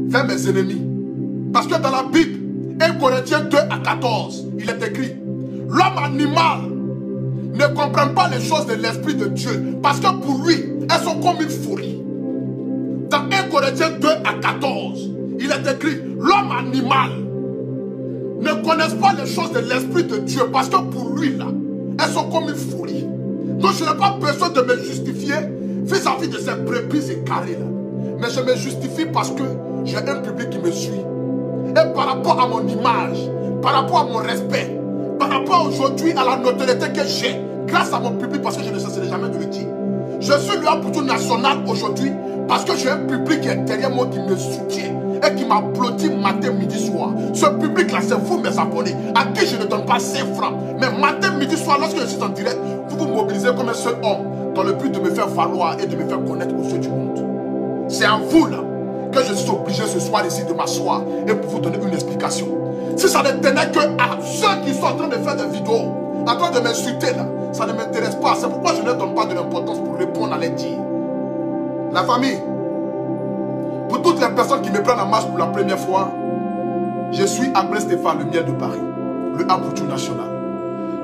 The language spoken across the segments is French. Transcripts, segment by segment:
vers mes ennemis. Parce que dans la Bible, 1 Corinthiens 2 à 14, il est écrit, l'homme animal ne comprend pas les choses de l'Esprit de Dieu, parce que pour lui, elles sont comme une folie. Dans 1 Corinthiens 2 à 14, il est écrit, l'homme animal ne connaît pas les choses de l'Esprit de Dieu, parce que pour lui, là, elles sont comme une folie. Donc je n'ai pas besoin de me justifier vis-à-vis de ces brebis égarées là. Mais je me justifie parce que j'ai un public qui me suit. Et par rapport à mon image, par rapport à mon respect, par rapport aujourd'hui à la notoriété que j'ai, grâce à mon public, parce que je ne cesserai jamais de le dire. Je suis le Apoutou national aujourd'hui parce que j'ai un public qui est derrière moi qui me soutient et qui m'applaudit matin, midi, soir. Ce public-là, c'est vous mes abonnés, à qui je ne donne pas 5 francs. Mais matin, midi, soir, lorsque je suis en direct, vous vous mobilisez comme un seul homme dans le but de me faire valoir et de me faire connaître aux yeux du monde. C'est à vous là que je suis obligé ce soir ici de m'asseoir et pour vous donner une explication. Si ça ne tenait que à ceux qui sont en train de faire des vidéos, en train de m'insulter là, ça ne m'intéresse pas. C'est pourquoi je ne donne pas de l'importance pour répondre à les dire. La famille, pour toutes les personnes qui me prennent en marche pour la première fois, je suis Abel Stéphane, le miel de Paris, le Apoutou national,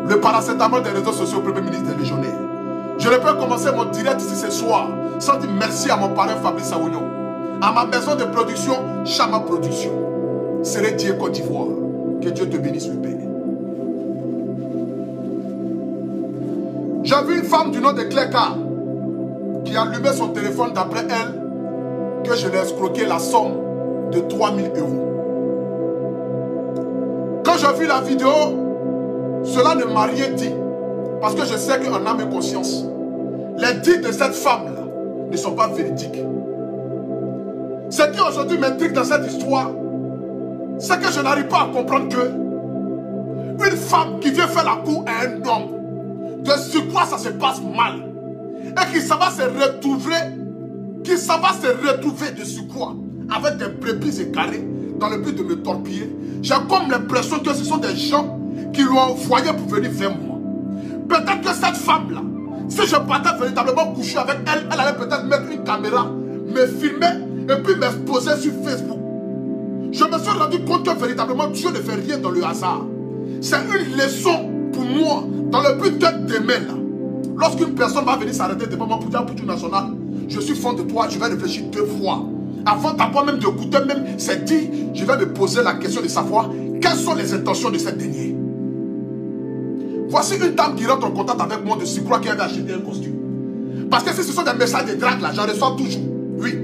le paracétamol des réseaux sociaux, premier ministre des légionnaires. Je ne peux commencer mon direct ici ce soir sans dire merci à mon parrain Fabrice Aounion, à ma maison de production, Chama Production, Sérédier Côte d'Ivoire. Que Dieu te bénisse, le Père. J'ai vu une femme du nom de Cléka qui allumait son téléphone d'après elle que je l'ai escroqué la somme de 3000 €. Quand j'ai vu la vidéo, cela ne m'a rien dit. Parce que je sais qu'en âme et conscience, les dits de cette femme-là ne sont pas véridiques. Ce qui aujourd'hui m'intrigue dans cette histoire, c'est que je n'arrive pas à comprendre que une femme qui vient faire la cour à un homme, de sur quoi ça se passe mal, et qui ça va se retrouver, de sur quoi, avec des brebis égarées, dans le but de me torpiller. J'ai comme l'impression que ce sont des gens qui l'ont envoyé pour venir vers moi. Peut-être que cette femme-là, si je partais véritablement coucher avec elle, elle allait peut-être mettre une caméra, me filmer et puis m'exposer sur Facebook. Je me suis rendu compte que véritablement Dieu ne fait rien dans le hasard. C'est une leçon pour moi, dans le but que demain, là, lorsqu'une personne va venir s'arrêter devant moi pour dire Apoutou national, je suis fond de toi, je vais réfléchir 2 fois. Avant d'abord même d'écouter même c'est dit, je vais me poser la question de savoir quelles sont les intentions de cette dernière. Voici une dame qui rentre en contact avec moi de surcroît qui avait acheté un costume. Parce que si ce sont des messages de drague là, j'en reçois toujours. Oui.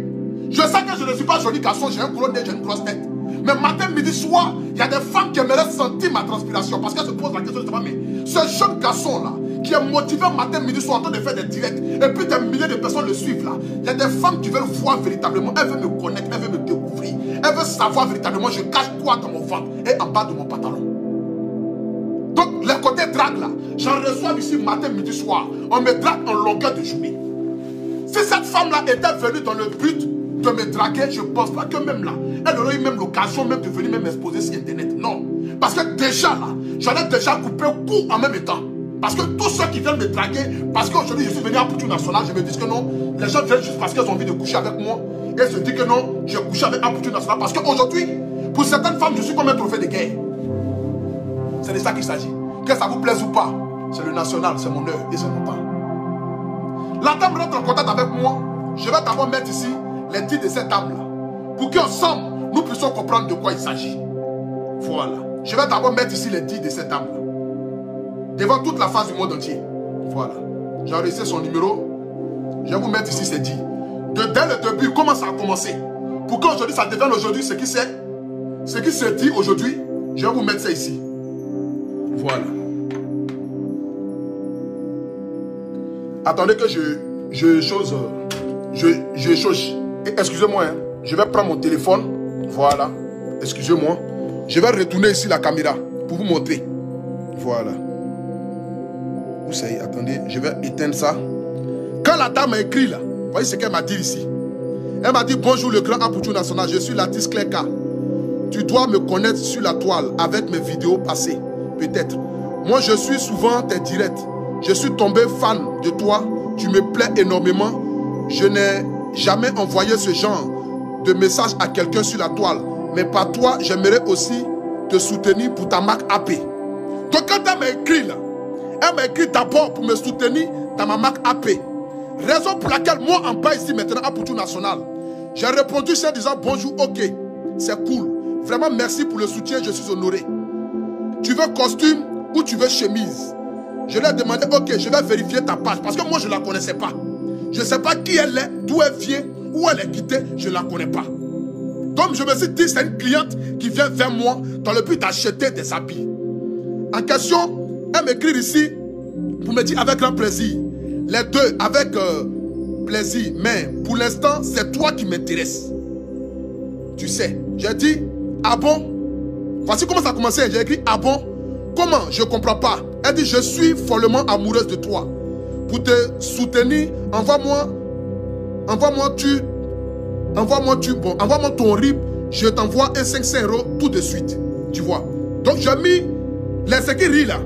Je sais que je ne suis pas joli garçon, j'ai un gros nez, j'ai une grosse tête. Mais matin, midi, soir, il y a des femmes qui aimeraient sentir ma transpiration. Parce qu'elles se posent la question de savoir, mais ce jeune garçon là, qui est motivé matin, midi, soir en train de faire des directs, et puis des milliers de personnes le suivent là, il y a des femmes qui veulent voir véritablement, elles veulent me connaître, elles veulent me découvrir, elles veulent savoir véritablement je cache quoi dans mon ventre et en bas de mon pantalon. Donc, les côtés drague là, j'en reçois ici matin, midi, soir. On me drague en longueur de journée. Si cette femme-là était venue dans le but de me draguer, je ne pense pas que même là, elle aurait eu même l'occasion même de venir même m'exposer sur Internet. Non. Parce que déjà là, j'en ai déjà coupé coup en même temps. Parce que tous ceux qui viennent me draguer, parce qu'aujourd'hui je suis venu à Apoutou national, je me dis que non, les gens viennent juste parce qu'ils ont envie de coucher avec moi. Et se disent que non, je couche avec Apoutou national. Parce qu'aujourd'hui, pour certaines femmes, je suis comme un trophée de guerre. C'est de ça qu'il s'agit. Que ça vous plaise ou pas, c'est le national, c'est mon heure et c'est mon temps. La dame rentre en contact avec moi. Je vais d'abord mettre ici les titres de cette dame-là. Pour qu'ensemble, nous puissions comprendre de quoi il s'agit. Voilà. Je vais d'abord mettre ici les titres de cette dame-là. Devant toute la face du monde entier. Voilà. J'ai enregistré son numéro. Je vais vous mettre ici ses titres. Dès le début, comment ça a commencé. Pour qu'aujourd'hui, ça devienne aujourd'hui ce qui se dit aujourd'hui. Je vais vous mettre ça ici. Voilà. Attendez que je chose. Excusez-moi, hein. Je vais prendre mon téléphone. Voilà. Excusez-moi. Je vais retourner ici la caméra pour vous montrer. Voilà. Où c'est? Attendez, je vais éteindre ça. Quand la dame a écrit là, vous voyez ce qu'elle m'a dit ici. Elle m'a dit bonjour le grand Apoutou national, je suis l'artiste Cléka. Tu dois me connaître sur la toile avec mes vidéos passées. Peut-être. Moi, je suis souvent tes directs. Je suis tombé fan de toi. Tu me plais énormément. Je n'ai jamais envoyé ce genre de message à quelqu'un sur la toile. Mais par toi, j'aimerais aussi te soutenir pour ta marque AP. Donc quand elle m'a écrit là, elle m'a écrit d'abord pour me soutenir dans ma marque AP. Raison pour laquelle moi en bas ici maintenant à Poutou National, j'ai répondu en disant bonjour, ok, c'est cool. Vraiment merci pour le soutien, je suis honoré. Tu veux costume ou tu veux chemise? Je lui ai demandé, ok, je vais vérifier ta page parce que moi je ne la connaissais pas. Je ne sais pas qui elle est, d'où elle vient, où elle est quittée, je ne la connais pas. Donc je me suis dit, c'est une cliente qui vient vers moi dans le but d'acheter des habits. En question, elle m'écrit ici pour me dire avec grand plaisir. Les deux avec plaisir, mais pour l'instant, c'est toi qui m'intéresse. Tu sais, j'ai dit, ah bon? Voici comment ça a commencé. J'ai écrit, ah bon? Comment? Je ne comprends pas. Elle dit, je suis follement amoureuse de toi. Pour te soutenir, envoie-moi ton RIB, je t'envoie un 500 € tout de suite. Tu vois. Donc j'ai mis les écrits là.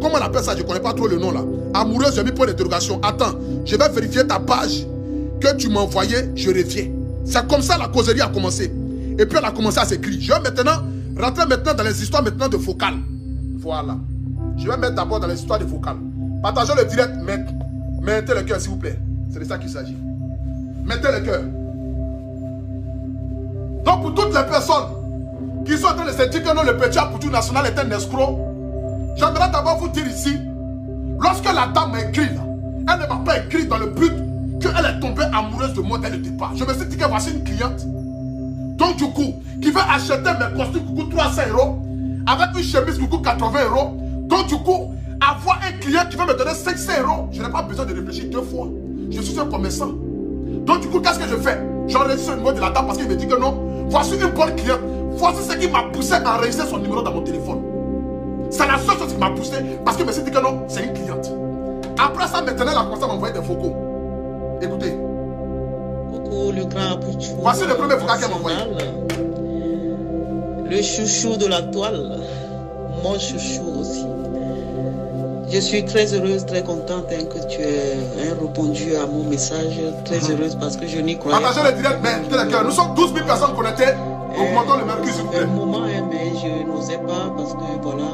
Comment on appelle ça? Je ne connais pas trop le nom là. Amoureuse, j'ai mis pour l'interrogation. Attends, je vais vérifier ta page que tu m'as envoyée, je reviens. C'est comme ça la causerie a commencé. Et puis elle a commencé à s'écrire. Je vais maintenant rentrer maintenant dans les histoires maintenant de vocales. Voilà. Je vais mettre d'abord dans les histoires de vocales. Partagez le direct, mettez le cœur s'il vous plaît. C'est de ça qu'il s'agit. Mettez le cœur. Donc pour toutes les personnes qui sont en train de se dire que non, le petit Poutou National est un escroc, j'aimerais d'abord vous dire ici, lorsque la dame m'a écrit, elle ne m'a pas écrit dans le but qu'elle est tombée amoureuse de moi dès le départ. Je me suis dit que voici une cliente, donc du coup, qui veut acheter mes costumes qui coûtent 300 € avec une chemise qui coûte 80 €. Donc du coup, avoir un client qui va me donner 500 €, je n'ai pas besoin de réfléchir deux fois. Je suis un commerçant. Donc du coup, qu'est-ce que je fais? J'enregistre le numéro de la dame parce qu'il me dit que non, voici une bonne cliente. Voici ce qui m'a poussé à enregistrer son numéro dans mon téléphone. C'est la seule chose qui m'a poussé parce qu'il me dit que non, c'est une cliente. Après ça, maintenant, elle a commencé à m'envoyer des vocaux. Écoutez. Coucou, le grand Poutou. Voici le premier vocal qu'elle m'a envoyé. Le chouchou de la toile. Mon chouchou aussi. Je suis très heureuse, très contente que tu aies répondu à mon message. Très heureuse parce que je n'y croyais pas. Partagez le direct, mais nous sommes 12 000 personnes connectées. Augmentons le mercure, s'il vous plaît. Un moment, mais je n'osais pas parce que voilà,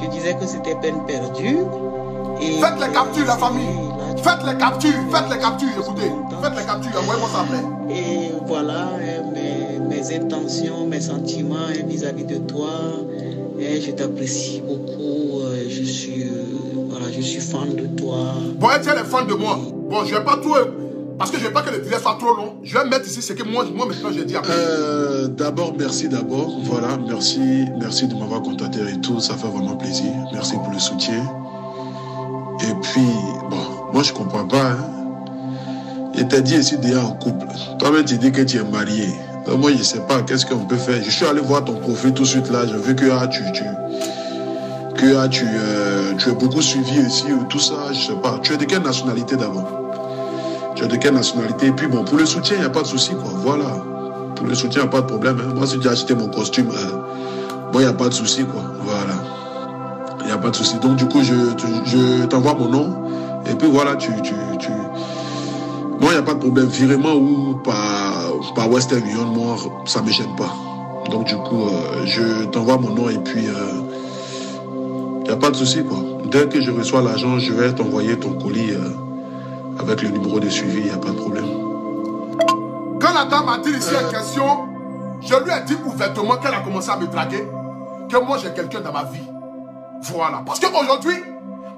je disais que c'était peine perdue. Et faites les captures, la famille. Faites les captures, écoutez. Faites les captures, envoyez-moi ça après. Et voilà, mes intentions, mes sentiments vis-à-vis de toi. Et je t'apprécie beaucoup. Je suis fan de toi. Bon, elle est fan de moi. Bon, je vais pas tout. Parce que je ne veux pas que le direct soit trop long. Je vais mettre ici ce que moi maintenant j'ai dit après. D'abord, merci d'abord. Voilà, merci de m'avoir contacté et tout. Ça fait vraiment plaisir. Merci pour le soutien. Et puis, bon, moi je comprends pas. Hein. Et t'as dit ici déjà en couple. Toi-même tu dis que tu es marié. Donc moi je sais pas qu'est-ce qu'on peut faire. Je suis allé voir ton profil tout de suite là. J'ai vu que tu es beaucoup suivi ici ou tout ça. Je sais pas. Tu es de quelle nationalité d'abord? Tu es de quelle nationalité? Et puis bon, pour le soutien, il n'y a pas de souci quoi. Voilà. Pour le soutien, il n'y a pas de problème. Hein. Moi si tu as acheté mon costume, bon, il n'y a pas de souci quoi. Voilà. Il n'y a pas de souci. Donc du coup, je t'envoie mon nom. Et puis voilà, moi, il n'y a pas de problème. Virement ou par Western Union, moi, ça ne me gêne pas. Donc du coup, je t'envoie mon nom et puis il n'y a pas de souci quoi. Dès que je reçois l'argent, je vais t'envoyer ton colis avec le numéro de suivi, il n'y a pas de problème. Quand la dame a dit ici en question, je lui ai dit ouvertement qu'elle a commencé à me draguer, que moi j'ai quelqu'un dans ma vie. Voilà. Parce qu'aujourd'hui,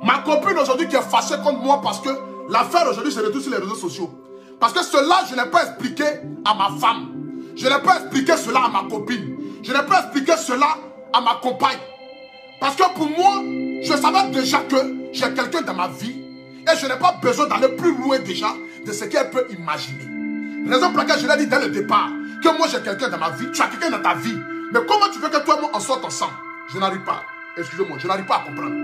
ma copine aujourd'hui qui est fâchée contre moi parce que l'affaire aujourd'hui se retrouve sur les réseaux sociaux. Parce que cela, je n'ai pas expliqué à ma femme. Je n'ai pas expliqué cela à ma copine. Je n'ai pas expliqué cela à ma compagne. Parce que pour moi, je savais déjà que j'ai quelqu'un dans ma vie et je n'ai pas besoin d'aller plus loin déjà de ce qu'elle peut imaginer. Raison pour laquelle je l'ai dit dès le départ que moi j'ai quelqu'un dans ma vie, tu as quelqu'un dans ta vie. Mais comment tu veux que toi et moi on sorte ensemble? Je n'arrive pas. Excusez-moi, je n'arrive pas à comprendre.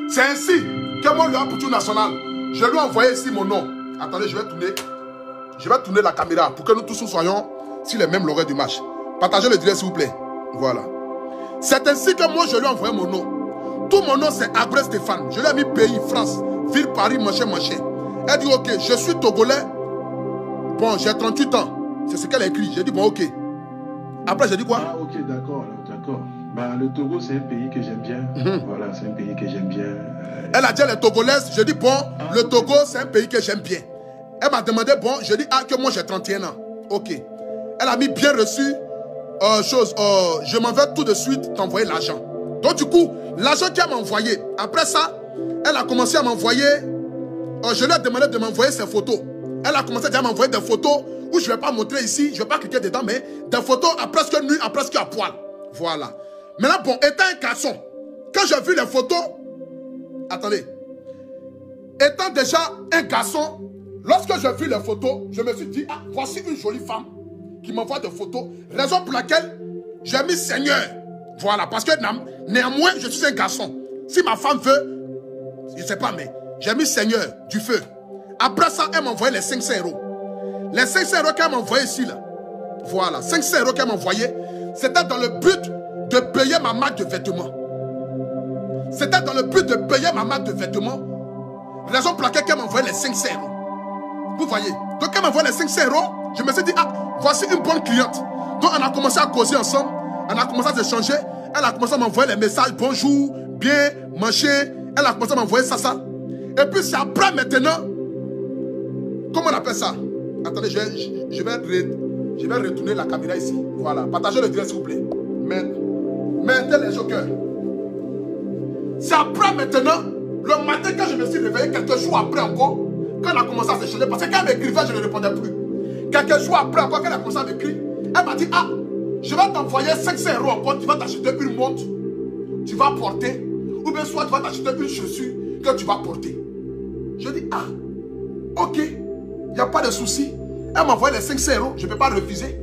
C'est ainsi que moi, le Poutou National, je lui ai envoyé ici mon nom. Attendez, je vais tourner la caméra pour que nous tous soyons sur les mêmes longueurs d'image. Partagez le direct s'il vous plaît. Voilà. C'est ainsi que moi, je lui ai envoyé mon nom. Tout mon nom, c'est Abré Stéphane. Je lui ai mis pays, France, ville, Paris, machin. Elle dit, ok, je suis Togolais. Bon, j'ai 38 ans. C'est ce qu'elle a écrit. J'ai dit, bon, ok. Après, j'ai dit quoi? Ah, ok, d'accord, d'accord. Bah, le Togo, c'est un pays que j'aime bien. Voilà, c'est un pays que j'aime bien. Elle a dit, elle est togolaise. J'ai dit, bon, le Togo, c'est un pays que j'aime bien. Elle m'a demandé, bon, j'ai dit, ah, que moi, j'ai 31 ans. Ok. Elle a mis bien reçu. Je m'en vais tout de suite t'envoyer l'argent. Donc, du coup, l'argent qu'elle m'a envoyé, après ça, elle a commencé à m'envoyer. Je lui ai demandé de m'envoyer ses photos. Elle a commencé à m'envoyer des photos où je ne vais pas montrer ici, je ne vais pas cliquer dedans, mais des photos à presque nu, à presque à poil. Voilà. Maintenant, bon, étant un garçon, quand j'ai vu les photos, attendez, étant déjà un garçon, lorsque j'ai vu les photos, je me suis dit, ah, voici une jolie femme qui m'envoie des photos, raison pour laquelle j'ai mis Seigneur. Voilà, parce que néanmoins, je suis un garçon. Si ma femme veut, je ne sais pas, mais j'ai mis Seigneur du feu. Après ça, elle m'a envoyé les 500 €. Les 500 € qu'elle m'a envoyé ici, là. Voilà, 500 € qu'elle m'a envoyé, c'était dans le but de payer ma marque de vêtements. C'était dans le but de payer ma marque de vêtements. Raison pour laquelle elle m'a envoyé les 500 €. Vous voyez? Donc, elle m'a envoyé les 500 €. Je me suis dit, ah, voici une bonne cliente. Donc, on a commencé à causer ensemble. On a commencé à s'échanger. Elle a commencé à m'envoyer les messages. Bonjour, bien, machin. Elle a commencé à m'envoyer ça. Et puis, c'est après maintenant. Comment on appelle ça? Attendez, je vais retourner la caméra ici. Voilà. Partagez le direct, s'il vous plaît. Mettez les jokers. C'est après maintenant, le matin, quand je me suis réveillé, quelques jours après encore, quand elle a commencé à s'échanger, parce que quand elle m'écrivait, je ne répondais plus. Quelques jours après encore, quand elle a commencé à m'écrire, elle m'a dit, ah, je vais t'envoyer 500 € encore, tu vas t'acheter une montre, tu vas porter, ou bien soit tu vas t'acheter une chaussure que tu vas porter. Je dis, ah, ok, il n'y a pas de souci. Elle m'a envoyé les 500 €, je ne peux pas refuser.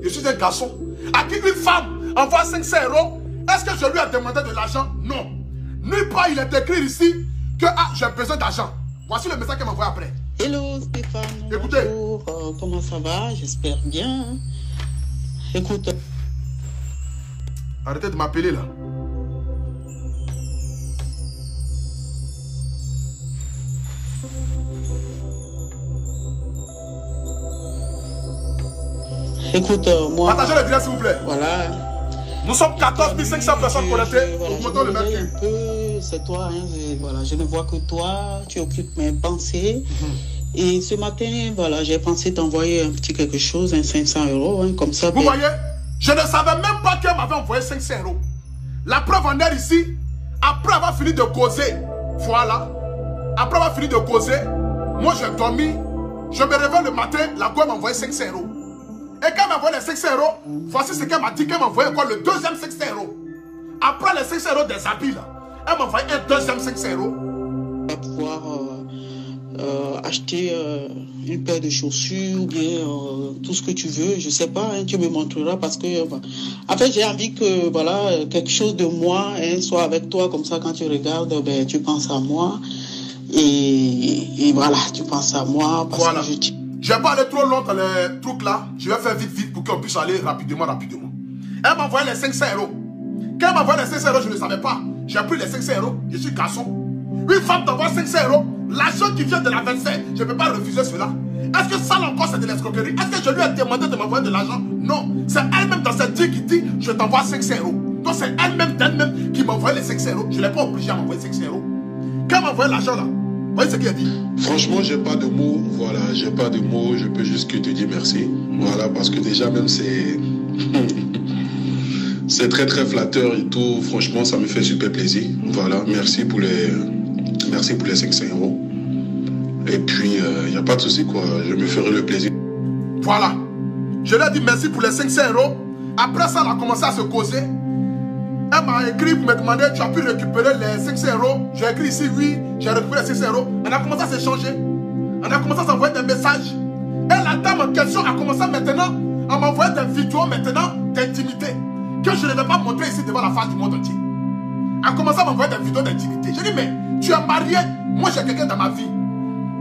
Je suis un garçon. À qui une femme envoie 500 €, est-ce que je lui ai demandé de l'argent? Non. Nulle part il est écrit ici que ah, j'ai besoin d'argent. Voici le message qu'elle m'a envoyé après. Hello Stéphane, écoutez. Bonjour, comment ça va? J'espère bien. Écoute. Arrêtez de m'appeler là. Écoute, moi... Partagez le direct s'il vous plaît. Voilà. Nous sommes 14 500 personnes connectées. Augmentons le mercure. C'est toi, hein, voilà, je ne vois que toi, tu occupes mes pensées. Et ce matin, voilà, j'ai pensé t'envoyer un petit quelque chose, un 500 €, hein, comme ça. Vous voyez, je ne savais même pas qu'elle m'avait envoyé 500 €. La preuve en est ici, après avoir fini de causer, voilà, après avoir fini de causer, moi j'ai dormi, je me réveille le matin, la gueule m'a envoyé 500 €. Et quand elle m'a envoyé les 500 €, voici ce qu'elle m'a dit, qu'elle m'a envoyé encore le deuxième 500 €. Après les 500 € des habits là, elle m'a envoyé un deuxième 500 €. On va pouvoir acheter une paire de chaussures ou bien tout ce que tu veux, je sais pas, hein, tu me montreras parce que en fait j'ai envie que voilà quelque chose de moi hein, soit avec toi, comme ça quand tu regardes ben, tu penses à moi et voilà, tu penses à moi parce voilà. Que je vais pas aller trop long dans les trucs là, je vais faire vite pour qu'on puisse aller rapidement. Elle m'a envoyé les 500 €. Quand elle m'a envoyé les 500 €, je ne savais pas. J'ai pris les 500 €, je suis garçon. Une femme t'envoie 500 €, l'argent qui vient de la 25, je ne peux pas refuser cela. Est-ce que ça encore c'est de l'escroquerie? Est-ce que je lui ai demandé de m'envoyer de l'argent? Non, c'est elle-même dans cette vie qui dit je t'envoie 500 €. Donc c'est elle-même d'elle-même qui m'a envoyé les 500 €. Je ne l'ai pas obligé à m'envoyer 500 €. Quand elle m'a envoyé l'argent là, vous voyez ce qu'il a dit? Franchement, j'ai pas de mots, voilà, j'ai pas de mots, je peux juste que te dire merci. Voilà, parce que déjà même c'est... c'est très très flatteur et tout, franchement ça me fait super plaisir. Voilà, merci pour les 500 €. Et puis, il n'y a pas de souci quoi, je me ferai le plaisir. Voilà, je lui ai dit merci pour les 500 €. Après ça, elle a commencé à se causer. Elle m'a écrit pour me demander, tu as pu récupérer les 500 €. J'ai écrit ici, oui, j'ai récupéré les 500 €. On a commencé à s'échanger. On a commencé à s'envoyer des messages. Et la dame en question a commencé maintenant à m'envoyer des vidéos maintenant d'intimité que je ne vais pas montrer ici devant la face du monde entier. Elle a commencé à m'envoyer des vidéos d'intimité. J'ai dit, mais tu es marié, moi j'ai quelqu'un dans ma vie.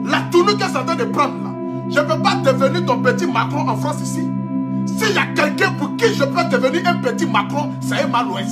La tournure qu'elle est en train de prendre là, je ne peux pas devenir ton petit Macron en France ici. S'il y a quelqu'un pour qui je peux devenir un petit Macron, c'est un Malouès.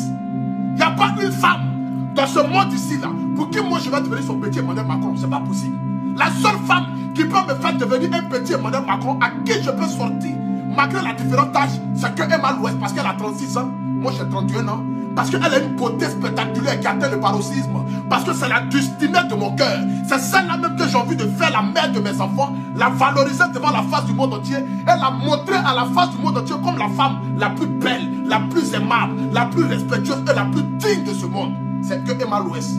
Il n'y a pas une femme dans ce monde ici là pour qui moi je vais devenir son petit Emmanuel Macron. C'est pas possible. La seule femme qui peut me faire devenir un petit Emmanuel Macron à qui je peux sortir Malgré la différente tâche, c'est que Emma l'Ouest, parce qu'elle a 36 ans, moi j'ai 31 ans. Parce qu'elle a une beauté spectaculaire qui atteint le paroxysme. Parce que c'est la destinée de mon cœur. C'est celle-là même que j'ai envie de faire la mère de mes enfants, la valoriser devant la face du monde entier et la montrer à la face du monde entier comme la femme la plus belle, la plus aimable, la plus respectueuse et la plus digne de ce monde. C'est que Emma l'Ouest.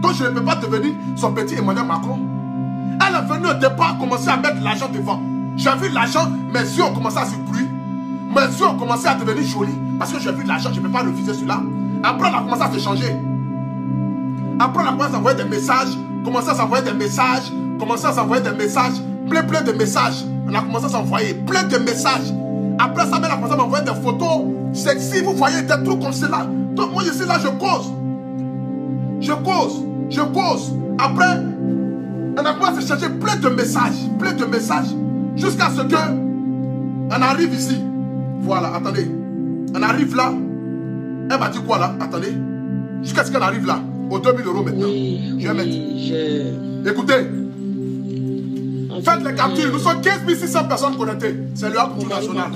Donc je ne peux pas devenir son petit Emmanuel Macron. Elle est venue au départ commencer à mettre l'argent devant. J'ai vu l'argent, mes yeux ont commencé à se bruire. Mes yeux ont commencé à devenir jolis. Parce que j'ai vu l'argent, je ne peux pas refuser cela. Après, on a commencé à se changer. Après, on a commencé à envoyer des messages. Commencé à s'envoyer des messages. Commencé à s'envoyer des messages. Plein de messages. On a commencé à s'envoyer plein de messages. Après ça, elle a commencé à m'envoyer des photos sexy. Vous voyez des trucs comme cela. Donc, moi, je suis là, je cause. Je cause. Après, on a commencé à se chercher plein de messages. Jusqu'à ce que on arrive ici. Voilà, attendez. On arrive là. Elle m'a dit quoi là? Attendez. Jusqu'à ce qu'on arrive là. Aux 2000 € maintenant. Oui, je vais mettre. Écoutez. Faites les captures. Nous sommes 15 600 personnes connectées. C'est le Abutu national.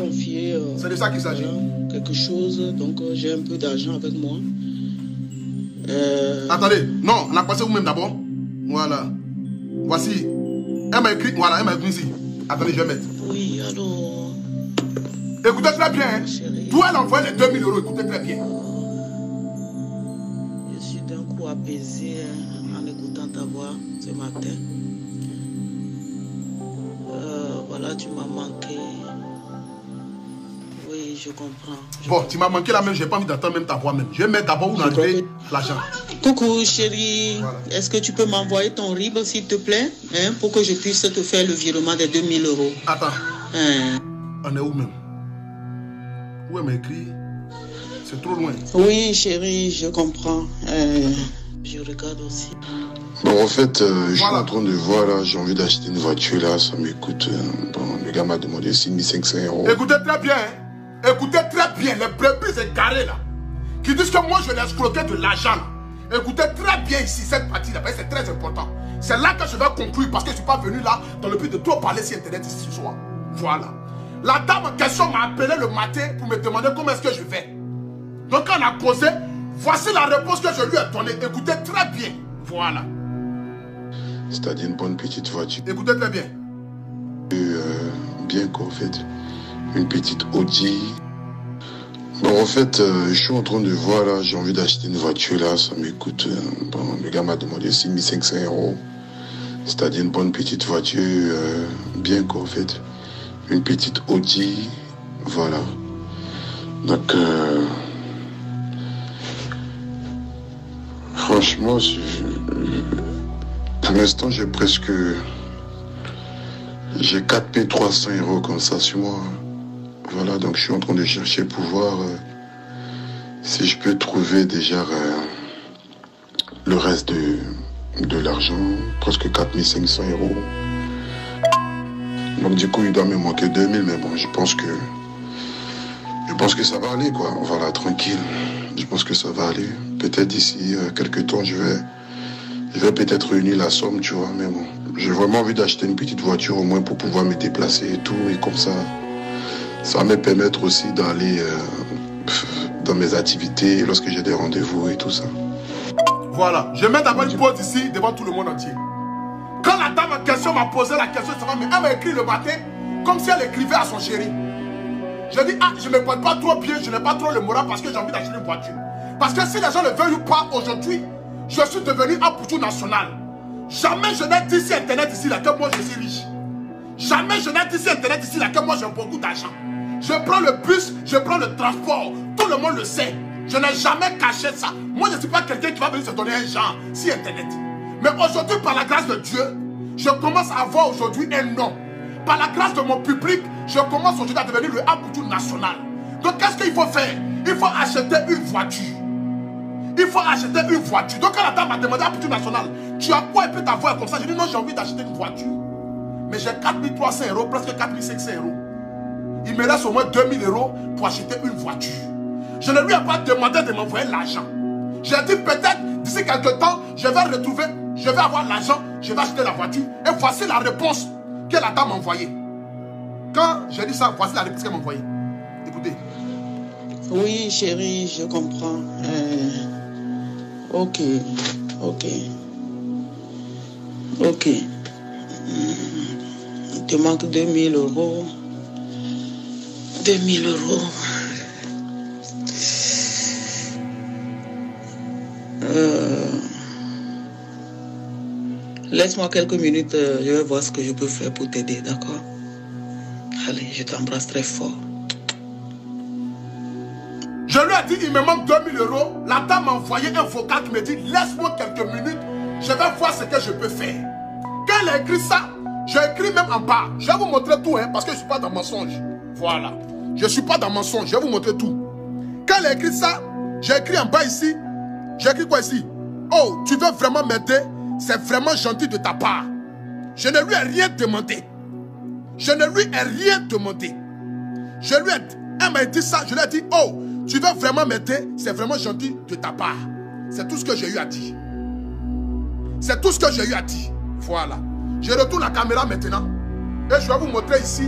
C'est de ça qu'il s'agit. Voilà, quelque chose. Donc j'ai un peu d'argent avec moi. Attendez. Non, on a passé vous-même d'abord. Voilà. Voici. Elle m'a écrit. Voilà, elle m'a écrit ici. Attendez, je vais mettre. Oui, alors. Écoutez très bien. Hein. D'où elle envoie les 2000 €. Écoutez très bien. Je suis d'un coup apaisé en écoutant ta voix ce matin. Voilà, tu m'as manqué. Oui, je comprends. Bon, tu m'as manqué là même. J'ai pas envie d'entendre même ta voix même. Je vais mettre d'abord où on arrive l'argent. Coucou chérie. Voilà. Est-ce que tu peux m'envoyer ton RIB s'il te plaît, hein, pour que je puisse te faire le virement des 2000 €. Attends. On est où même? Où elle m'a écrit? C'est trop loin. Oui, chérie, je comprends. Je regarde aussi. Bon, en fait, je suis en train de voir là, j'ai envie d'acheter une voiture là, ça m'écoute. Bon, le gars m'a demandé 6500 €. Écoutez très bien, hein. Écoutez très bien, les brebis égarés là, qui disent que moi je l'ai escroqué de l'argent. Écoutez très bien ici, cette partie là, parce que c'est très important. C'est là que je vais conclure parce que je ne suis pas venu là dans le but de trop parler sur internet ici ce soir. Voilà. La dame en question m'a appelé le matin pour me demander comment est-ce que je vais. Donc on a causé, voici la réponse que je lui ai donnée. Écoutez très bien. Voilà. C'est-à-dire une bonne petite voiture. Écoutez très bien. Bien qu'en fait, une petite Audi. Bon, en fait, je suis en train de voir là, j'ai envie d'acheter une voiture là, ça m'écoute. Bon, le gars m'a demandé 6500 €. C'est-à-dire une bonne petite voiture, bien qu'en fait, une petite Audi. Voilà. Donc, franchement, pour l'instant, j'ai 4P 300 € comme ça sur moi. Voilà, donc je suis en train de chercher pour voir si je peux trouver déjà le reste de l'argent, presque 4500 €. Donc du coup, il doit me manquer 2000, mais bon, je pense que ça va aller, quoi. Voilà, tranquille. Je pense que ça va aller. Peut-être d'ici quelques temps, je vais peut-être réunir la somme, tu vois, mais bon. J'ai vraiment envie d'acheter une petite voiture au moins pour pouvoir me déplacer et tout, et comme ça va me permettre aussi d'aller dans mes activités lorsque j'ai des rendez-vous et tout ça. Voilà, je mets d'abord une pause ici devant tout le monde entier. Quand la dame en question m'a posé la question, mais elle m'a écrit le matin comme si elle écrivait à son chéri. Je dis, je ne me porte pas trop bien, je n'ai pas trop le moral parce que j'ai envie d'acheter une voiture. Parce que si les gens ne veulent ou pas aujourd'hui, je suis devenu un Abutu national. Jamais je n'ai dit sur internet ici là que moi je suis riche. Jamais je n'ai dit sur internet ici là que moi j'ai beaucoup d'argent. Je prends le bus, je prends le transport. Tout le monde le sait. Je n'ai jamais caché ça. Moi je ne suis pas quelqu'un qui va venir se donner un genre sur internet. Mais aujourd'hui, par la grâce de Dieu, je commence à avoir aujourd'hui un nom. Par la grâce de mon public, je commence aujourd'hui à devenir le Abutu national. Donc qu'est-ce qu'il faut faire? Il faut acheter une voiture. Il faut acheter une voiture. Donc quand la dame m'a demandé Abutu national, tu as quoi et peut t'avoir comme ça? Je dis non, j'ai envie d'acheter une voiture. Mais j'ai 4300 €, presque 4500 €. Il me laisse au moins 2000 € pour acheter une voiture. Je ne lui ai pas demandé de m'envoyer l'argent. J'ai dit peut-être d'ici quelques temps, je vais avoir l'argent, je vais acheter la voiture. Et voici la réponse que la dame m'a envoyée. Quand j'ai dit ça, voici la réponse qu'elle m'a envoyée. Écoutez. Oui, chérie, je comprends. Ok. Il te manque 2000 euros. 2000 euros. Laisse-moi quelques minutes, je vais voir ce que je peux faire pour t'aider, d'accord? Allez, je t'embrasse très fort. Je lui ai dit, il me manque 2000 euros. La dame m'a envoyé un vocal qui me dit, laisse-moi quelques minutes, je vais voir ce que je peux faire. Quand elle a écrit ça, j'ai écrit même en bas. Je vais vous montrer tout, hein, parce que je ne suis pas dans mensonge. Voilà. Je ne suis pas dans mensonge, je vais vous montrer tout. Quand elle a écrit ça, j'ai écrit en bas ici. J'ai écrit quoi ici? Oh, tu veux vraiment m'aider? C'est vraiment gentil de ta part. Je ne lui ai rien demandé. Je ne lui ai rien demandé. Elle m'a dit ça, je lui ai dit, oh, tu veux vraiment m'aider? C'est vraiment gentil de ta part. C'est tout ce que j'ai eu à dire. C'est tout ce que j'ai eu à dire. Voilà. Je retourne la caméra maintenant. Et je vais vous montrer ici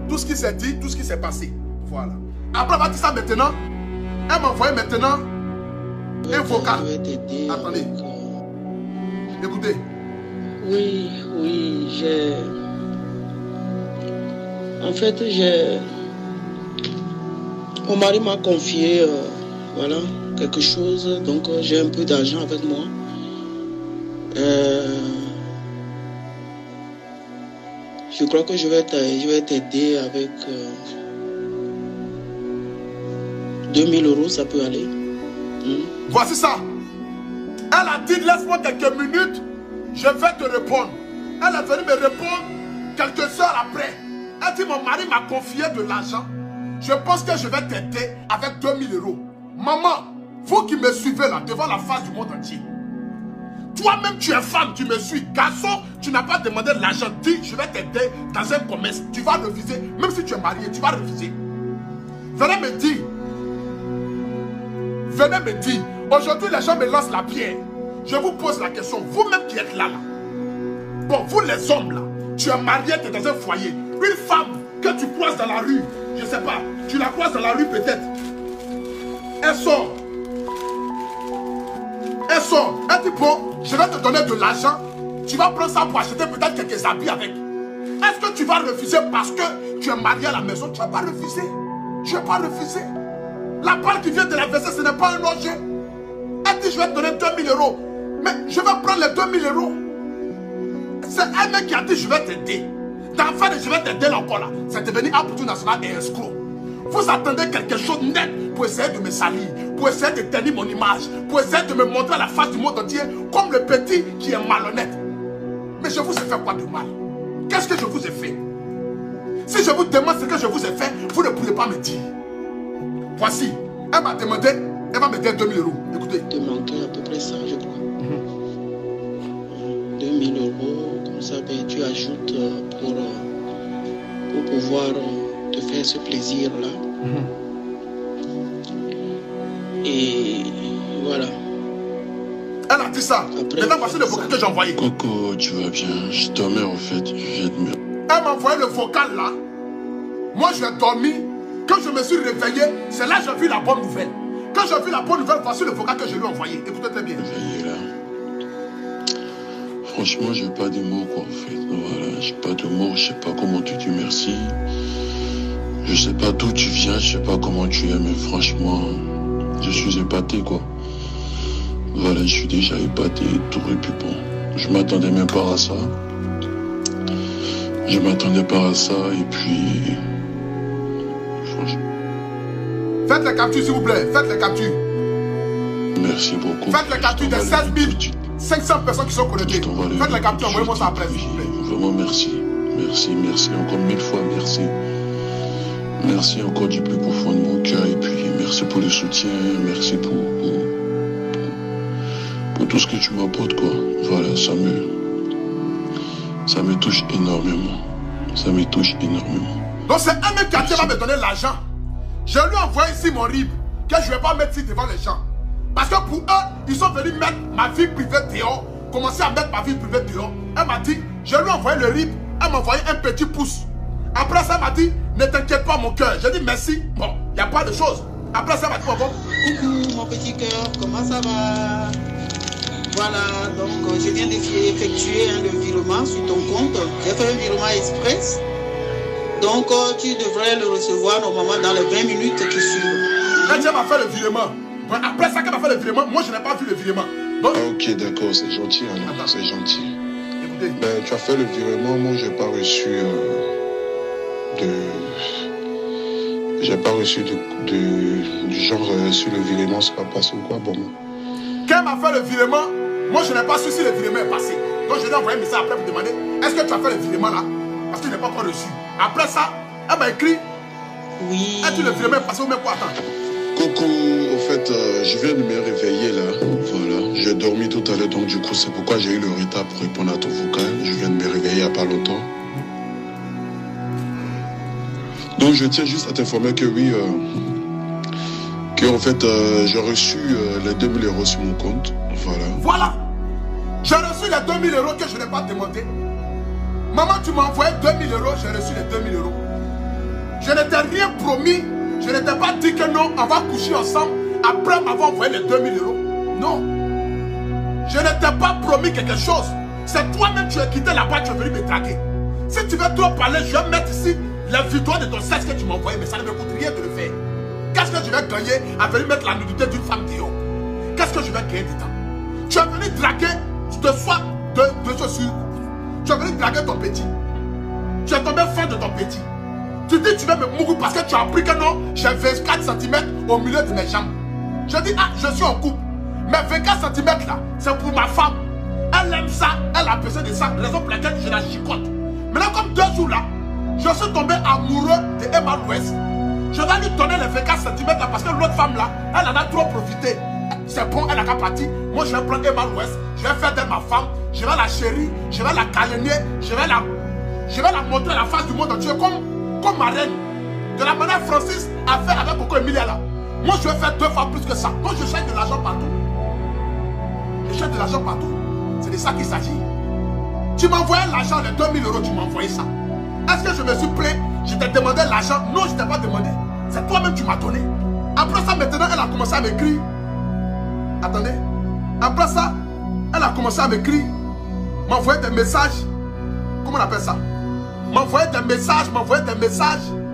tout ce qui s'est dit, tout ce qui s'est passé. Voilà. Après avoir dit ça maintenant, elle m'a envoyé maintenant un vocal. Attendez. Écoutez. Oui, j'ai... En fait, mon mari m'a confié, voilà, quelque chose. Donc, j'ai un peu d'argent avec moi. Je crois que je vais t'aider avec 2000 euros, ça peut aller. Voici ça. Elle a dit, laisse-moi quelques minutes, je vais te répondre. Elle est venue me répondre quelques heures après. Elle dit, mon mari m'a confié de l'argent. Je pense que je vais t'aider avec 2000 euros. Maman, vous qui me suivez là, devant la face du monde entier. Toi-même, tu es femme, tu me suis. Garçon, tu n'as pas demandé de l'argent. Dis, je vais t'aider dans un commerce. Tu vas refuser. Même si tu es marié, tu vas refuser. Venez me dire. Venez me dire. Aujourd'hui, les gens me lancent la pierre. Je vous pose la question. Vous-même qui êtes là. Bon, vous les hommes là. Tu es marié, tu es dans un foyer. Une femme que tu croises dans la rue. Je ne sais pas. Tu la croises dans la rue peut-être. Elle sort. Elle sort. Elle dit, bon, je vais te donner de l'argent. Tu vas prendre ça pour acheter peut-être quelques habits avec. Est-ce que tu vas refuser parce que tu es marié à la maison? Tu ne vas pas refuser. Tu ne vas pas refuser. La part qui vient de la verser, ce n'est pas un objet. Elle dit, je vais te donner 2000 euros. Mais je vais prendre les 2000 euros. C'est elle-même qui a dit, je vais t'aider. D'enfant, je vais t'aider encore là. C'est devenu un poutou national et escroc. Vous attendez quelque chose de net pour essayer de me salir, pour essayer de tenir mon image, pour essayer de me montrer à la face du monde entier comme le petit qui est malhonnête. Mais je vous ai fait quoi de mal? Qu'est-ce que je vous ai fait? Si je vous demande ce que je vous ai fait, vous ne pourrez pas me dire. Voici, elle m'a demandé, elle va me donner 2000 euros. Écoutez. Il te manquait à peu près ça, je crois. 2000 euros, comme ça, ben, tu ajoutes pour pouvoir te faire ce plaisir-là. Et voilà. Elle a dit ça. Maintenant, voici le vocal que j'ai envoyé. Coco, tu vas bien? Je dormais en fait, je viens de me... Elle m'a envoyé le vocal là. Moi, j'ai dormi. Quand je me suis réveillé, c'est là que j'ai vu la bonne nouvelle. Quand j'ai vu la bonne nouvelle, voici le vocal que je lui ai envoyé. Écoutez très bien. Réveillé là. Franchement, j'ai pas de mots quoi en fait. Voilà, j'ai pas de mots, je sais pas comment te dire merci. Je sais pas d'où tu viens, je sais pas comment tu es, mais franchement, je suis épaté quoi. Voilà, je suis déjà épaté, tout et puis bon. Je m'attendais même pas à ça. Je m'attendais pas à ça et puis... Franchement... Faites les captures s'il vous plaît, faites les captures. Merci beaucoup. Faites les captures des 16 500 personnes qui sont connectées. Faites les captures, envoyez-moi ça après s'il vous plaît. Vraiment merci. Merci encore 1000 fois, merci. Merci encore du plus profond de mon cœur et puis merci pour le soutien, merci pour tout ce que tu m'apportes quoi. Voilà, ça me touche énormément. Ça me touche énormément. Donc c'est un mec qui va me donner l'argent. Je lui ai envoyé ici mon RIB que je ne vais pas mettre ici devant les gens. Parce que pour eux, ils sont venus mettre ma vie privée dehors, commencer à mettre ma vie privée dehors. Elle m'a dit, je lui ai envoyé le RIB, elle m'a envoyé un petit pouce. Après ça, elle m'a dit, ne t'inquiète pas mon cœur. J'ai dit merci. Bon, il n'y a pas de chose. Après ça, elle m'a dit, bon. Coucou mon petit cœur, comment ça va? Voilà, donc je viens d'effectuer le virement sur ton compte. J'ai fait un virement express. Donc tu devrais le recevoir normalement dans les 20 minutes qui suivent. Quand elle m'a fait le virement, après ça qu'elle m'a fait le virement, moi je n'ai pas vu le virement. Donc, ok, d'accord, c'est gentil alors. C'est gentil. Écoutez. Ben, tu as fait le virement, moi j'ai pas reçu j'ai pas reçu du genre sur le virement, c'est pas passé ou quoi, bon. Quand elle m'a fait le virement, moi je n'ai pas su si le virement est passé. Donc je lui ai envoyé un message après pour demander, est-ce que tu as fait le virement là? Parce que je n'ai pas encore reçu. Après ça, elle m'a écrit, oui. est-ce que le virement est passé ou même quoi? Attends. Coucou, au fait, je viens de me réveiller là. Voilà, j'ai dormi tout à l'heure, donc du coup, c'est pourquoi j'ai eu le retard pour répondre à ton vocal. Je viens de me réveiller il n'y a pas longtemps. Donc, je tiens juste à t'informer que oui, en fait, j'ai reçu les 2000 € sur mon compte. Voilà. Voilà. J'ai reçu les 2000 € que je n'ai pas demandé. Maman, tu m'as envoyé 2000 €, j'ai reçu les 2000 €. Je ne t'ai rien promis. Je ne t'ai pas dit que non, on va coucher ensemble après m'avoir envoyé les 2000 €. Non. Je ne t'ai pas promis quelque chose. C'est toi-même qui as quitté là-bas, tu es venu me draguer. Si tu veux trop parler, je vais mettre ici la vidéo de ton sexe que tu m'as envoyé, mais ça ne me coûte rien de le faire. Qu'est-ce que je vais gagner à venir mettre la nudité d'une femme dehors? Qu'est-ce que je vais gagner dedans? Tu es venu draguer de soi de chaussures. Tu es venu draguer ton petit. Tu es tombé fan de ton petit. Tu dis tu vas me mourir parce que tu as appris que non, j'ai 24 cm au milieu de mes jambes. Je dis, ah, je suis en couple. Mais 24 cm là, c'est pour ma femme. Elle aime ça, elle a besoin de ça, raison pour laquelle je la chicote. Maintenant, comme 2 jours là, je suis tombé amoureux de Emma Louest. Je vais lui donner les 24 cm là parce que l'autre femme là, elle en a trop profité. C'est bon, elle a qu'à partir. Moi, je vais prendre Emma Louest, je vais faire d'elle ma femme, je vais la chérir, je vais la câliner, je vais la montrer à la face du monde entier comme ma reine. De la manière Francis a fait avec Coco Emilia là. Moi, je vais faire 2 fois plus que ça. Moi, je cherche de l'argent partout. Je cherche de l'argent partout. C'est de ça qu'il s'agit. Tu m'as envoyé l'argent, les 2000 €, tu m'as envoyé ça. Est-ce que je me suis plaint? Je t'ai demandé l'argent? Non, je ne t'ai pas demandé. C'est toi-même qui m'as donné. Après ça, maintenant, elle a commencé à m'écrire. Attendez. Après ça, elle a commencé à m'écrire. M'envoyer des messages. Comment on appelle ça? M'envoyer des messages.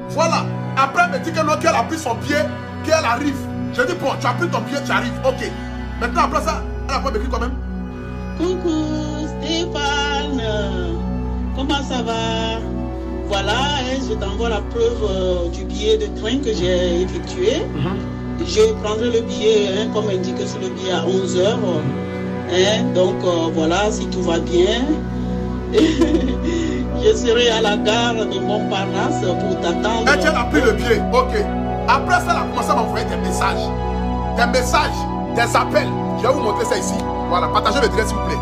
Voilà. Après, elle me dit que non, qu'elle a pris son pied, qu'elle arrive. Je dis, bon, tu as pris ton pied, tu arrives. Ok. Maintenant, après ça, elle a pas m'écrit quand même. Coucou Stéphane, comment ça va? Voilà, je t'envoie la preuve du billet de train que j'ai effectué. Je prendrai le billet, comme indiqué sur le billet, à 11 h. Donc voilà, si tout va bien. Je serai à la gare de Montparnasse pour t'attendre. Elle a pris le billet, ok. Après ça, elle a commencé à m'envoyer des messages, des appels. Je vais vous montrer ça ici. Voilà, partagez le direct s'il vous plaît.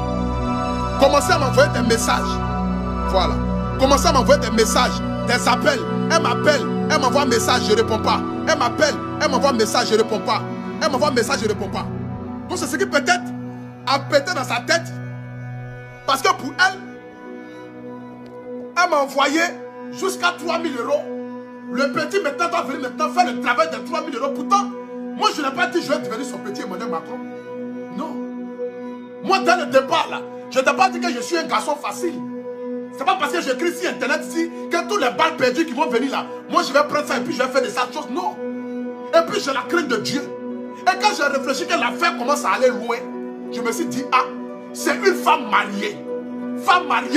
Commencez à m'envoyer des messages. Voilà. Commencez à m'envoyer des messages, des appels. Elle m'appelle, elle m'envoie un message, je ne réponds pas. Elle m'appelle, elle m'envoie un message, je ne réponds pas. Elle m'envoie un message, je ne réponds pas. Donc c'est ce qui peut-être a pété dans sa tête. Parce que pour elle, elle m'a envoyé jusqu'à 3000 €. Le petit maintenant doit venir maintenant faire le travail de 3000 €. Pourtant, moi je n'ai pas dit je vais devenir son petit Emmanuel Macron. Non. Moi dès le départ là, je n'ai pas dit que je suis un garçon facile. C'est pas parce que j'écris sur internet ici que tous les balles perdues qui vont venir là, moi je vais prendre ça et puis je vais faire de ça chose. Non. Et puis j'ai la crainte de Dieu. Et quand j'ai réfléchi que l'affaire commence à aller loin, je me suis dit, ah, c'est une femme mariée